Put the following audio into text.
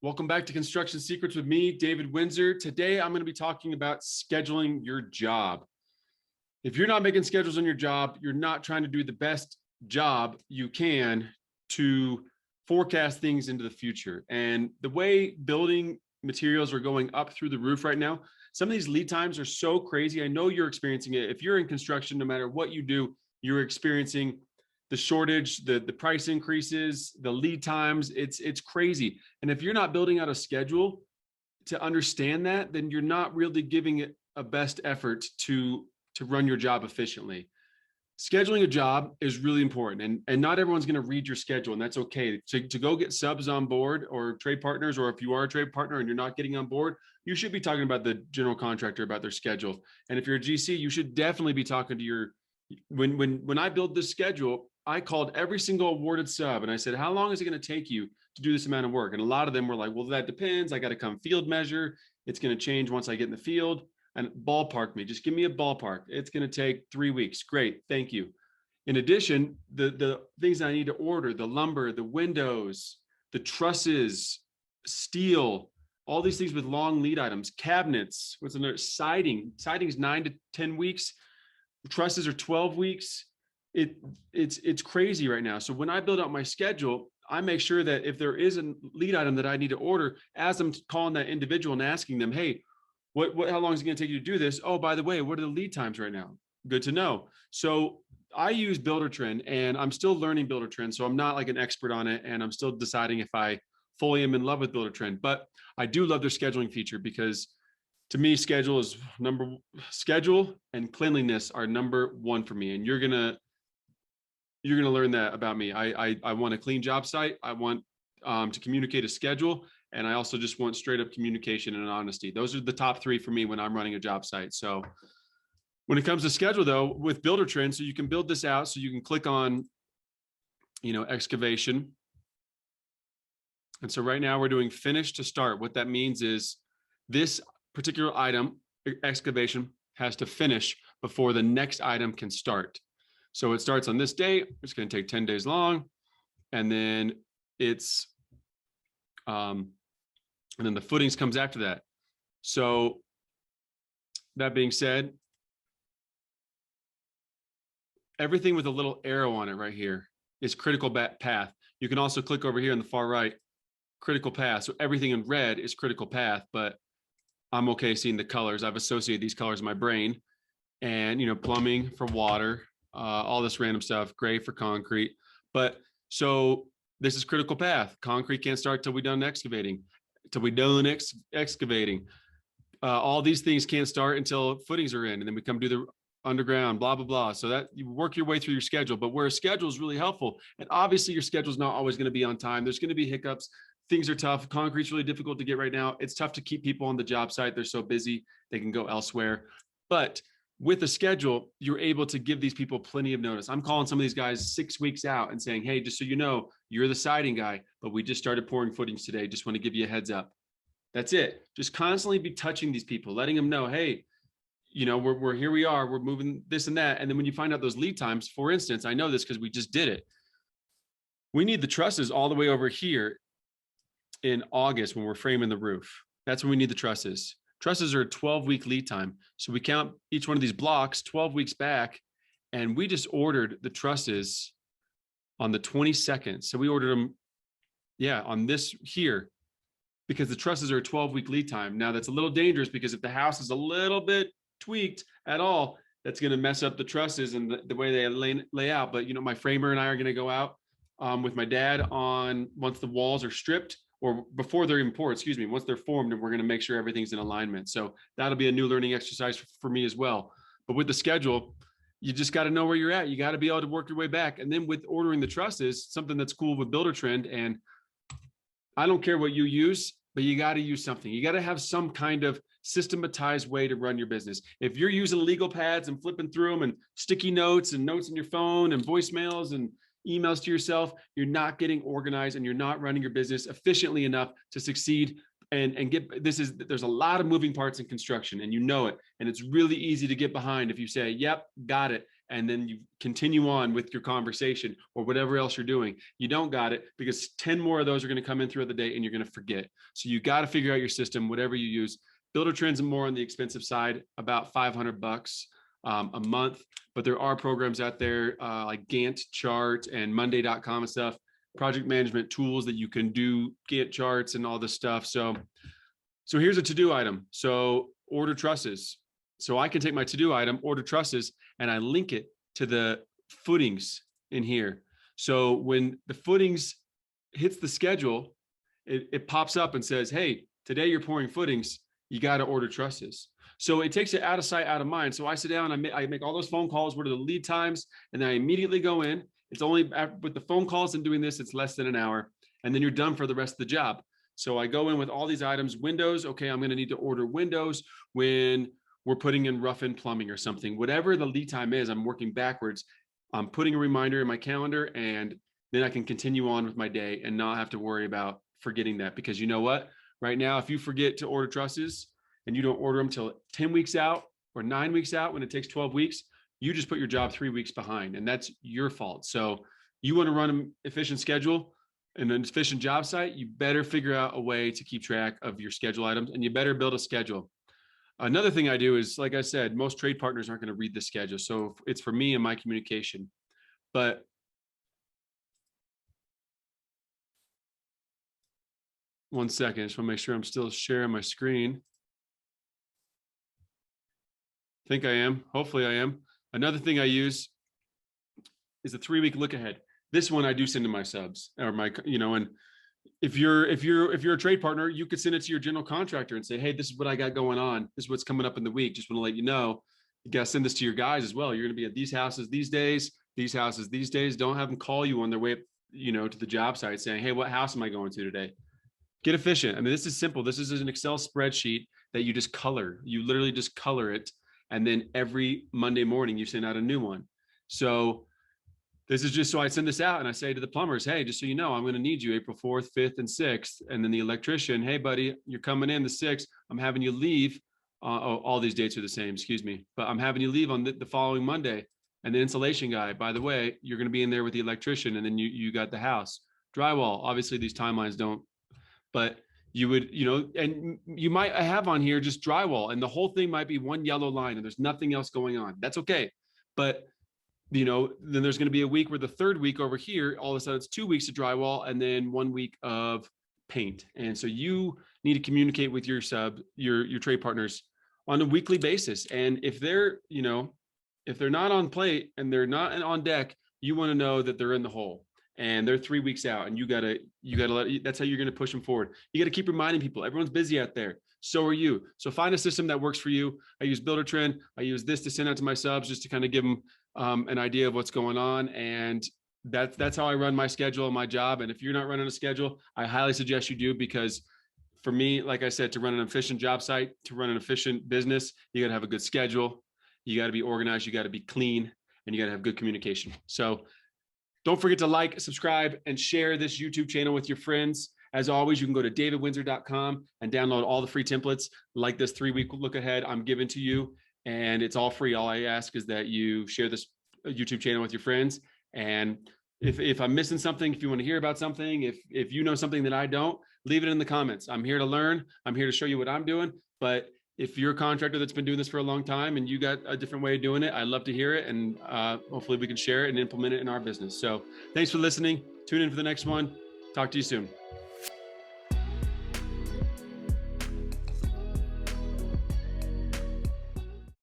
Welcome back to Construction Secrets with me, David Windsor. Today, I'm going to be talking about scheduling your job. If you're not making schedules on your job, you're not trying to do the best job you can to forecast things into the future. And the way building materials are going up through the roof right now, some of these lead times are so crazy. I know you're experiencing it. If you're in construction, no matter what you do, you're experiencing the shortage, the price increases, the lead times. It's crazy. And if you're not building out a schedule to understand that, then you're not really giving it a best effort to run your job efficiently. Scheduling a job is really important, and not everyone's going to read your schedule, and that's okay. To go get subs on board or trade partners, or if you are a trade partner and you're not getting on board, you should be talking about the general contractor about their schedule. And if you're a GC, you should definitely be talking to your, when I build this schedule, I called every single awarded sub and I said, how long is it going to take you to do this amount of work? And a lot of them were like, well, that depends. I got to come field measure. It's going to change once I get in the field. And ballpark me, just give me a ballpark. It's going to take 3 weeks. Great. Thank you. In addition, the things I need to order, the lumber, the windows, the trusses, steel, all these things with long lead items, cabinets, what's another, siding is 9 to 10 weeks. Trusses are 12 weeks. It's crazy right now. So when I build out my schedule, I make sure that if there is a lead item that I need to order, as I'm calling that individual and asking them, hey, how long is it going to take you to do this? Oh, by the way, what are the lead times right now? Good to know. So I use Buildertrend, and I'm still learning Buildertrend. So I'm not like an expert on it, and I'm still deciding if I fully am in love with Buildertrend. But I do love their scheduling feature, because to me, schedule and cleanliness are number one for me. And you're gonna learn that about me. I want a clean job site. I want to communicate a schedule. And I also just want straight up communication and honesty. Those are the top three for me when I'm running a job site. So when it comes to schedule, though, with Buildertrend, so you can build this out. So you can click on, excavation. And so right now we're doing finish to start. What that means is this particular item, excavation, has to finish before the next item can start. So it starts on this date. It's going to take 10 days long. And then it's, and then the footings comes after that. So that being said, everything with a little arrow on it right here is critical path. You can also click over here on the far right, critical path. So everything in red is critical path, but I'm okay seeing the colors. I've associated these colors in my brain. And, plumbing for water, all this random stuff, gray for concrete. But so this is critical path. Concrete can't start till we're done excavating, excavating. All these things can't start until footings are in, and then we come do the underground, blah, blah, blah. So that you work your way through your schedule, but where a schedule is really helpful. And obviously your schedule is not always going to be on time. There's going to be hiccups. Things are tough. Concrete's really difficult to get right now. It's tough to keep people on the job site. They're so busy, they can go elsewhere. But with a schedule, you're able to give these people plenty of notice. I'm calling some of these guys 6 weeks out and saying, hey, just so you know, you're the siding guy, but we just started pouring footings today. Just want to give you a heads up. That's it. Just constantly be touching these people, letting them know, hey, we're here, we are, we're moving this and that. And then when you find out those lead times, for instance, I know this because we just did it. We need the trusses all the way over here in August when we're framing the roof. That's when we need the trusses. Trusses are a 12-week lead time. So we count each one of these blocks 12 weeks back, and we just ordered the trusses on the 22nd. So we ordered them, on this here, because the trusses are a 12-week lead time. Now that's a little dangerous, because if the house is a little bit tweaked at all, that's going to mess up the trusses and the way they lay out. But, my framer and I are going to go out with my dad once the walls are stripped, or before they're even poured, once they're formed, and we're going to make sure everything's in alignment. So that'll be a new learning exercise for me as well. But with the schedule, you just got to know where you're at. You got to be able to work your way back. And then with ordering the trusses, something that's cool with Buildertrend, and I don't care what you use, but you got to use something. You got to have some kind of systematized way to run your business. If you're using legal pads and flipping through them and sticky notes and notes in your phone and voicemails and emails to yourself, you're not getting organized, and you're not running your business efficiently enough to succeed and there's a lot of moving parts in construction, and it, and it's really easy to get behind if you say, yep, got it. and then you continue on with your conversation or whatever else you're doing. You don't got it because 10 more of those are going to come in throughout the day and you're going to forget. So you got to figure out your system, whatever you use. Buildertrend's more on the expensive side, about $500 a month, but there are programs out there like Gantt chart and Monday.com and stuff, project management tools that you can do Gantt charts and all this stuff. So here's a to-do item. So order trusses. So I can take my to-do item, order trusses, and I link it to the footings in here. So when the footings hits the schedule, it pops up and says, hey, today you're pouring footings, you got to order trusses. So it takes it out of sight, out of mind. So I sit down, I make all those phone calls, what are the lead times? And then I immediately go in. It's only with the phone calls and doing this, it's less than an hour. And then you're done for the rest of the job. So I go in with all these items, windows. Okay, I'm going to need to order windows when we're putting in rough-in plumbing or something. Whatever the lead time is, I'm working backwards. I'm putting a reminder in my calendar, and then I can continue on with my day and not have to worry about forgetting that. Because you know what? Right now, if you forget to order trusses and you don't order them till 10 weeks out or 9 weeks out when it takes 12 weeks, you just put your job 3 weeks behind, and that's your fault. So you want to run an efficient schedule and an efficient job site, you better figure out a way to keep track of your schedule items, and you better build a schedule. Another thing I do is, like I said, most trade partners aren't going to read the schedule. So it's for me and my communication. But one second, I just want to make sure I'm still sharing my screen. I think I am. Hopefully I am. Another thing I use is a 3-week look ahead. This one I do send to my subs or my, and if you're a trade partner, you could send it to your general contractor and say, hey, this is what I got going on. This is what's coming up in the week. Just want to let you know. You got to send this to your guys as well. You're going to be at these houses these days, these houses these days. Don't have them call you on their way, to the job site saying, hey, what house am I going to today? Get efficient. I mean, this is simple. This is an Excel spreadsheet that you just color. You literally just color it. And then every Monday morning you send out a new one. So this is just so I send this out and I say to the plumbers, hey, just so you know, I'm going to need you April 4th, 5th, and 6th. And then the electrician, hey, buddy, you're coming in the 6th. I'm having you leave. All these dates are the same, excuse me. But I'm having you leave on the following Monday. And the insulation guy, by the way, you're going to be in there with the electrician, and then you got the house. Drywall, obviously these timelines don't, but you would, and you might have on here just drywall, and the whole thing might be one yellow line and there's nothing else going on. That's okay. But then there's going to be a week where the third week over here, all of a sudden it's 2 weeks of drywall and then 1 week of paint. And so you need to communicate with your trade partners on a weekly basis. And if they're, if they're not on plate and they're not on deck, you want to know that they're in the hole and they're 3 weeks out, and you gotta that's how you're going to push them forward. You got to keep reminding people everyone's busy out there. So are you. So find a system that works for you. I use Buildertrend. I use this to send out to my subs just to kind of give them an idea of what's going on. And that's how I run my schedule and my job. And if you're not running a schedule, I highly suggest you do, because for me, like I said, to run an efficient job site, to run an efficient business, you got to have a good schedule. You got to be organized. You got to be clean, and you got to have good communication. So don't forget to like, subscribe, and share this YouTube channel with your friends. As always, you can go to davidwindsor.com and download all the free templates like this 3-week look ahead I'm giving to you. And it's all free. All I ask is that you share this YouTube channel with your friends. And if I'm missing something, if you want to hear about something, if you know something that I don't, leave it in the comments. I'm here to learn. I'm here to show you what I'm doing. But if you're a contractor that's been doing this for a long time and you got a different way of doing it, I'd love to hear it. And hopefully we can share it and implement it in our business. So thanks for listening. Tune in for the next one. Talk to you soon.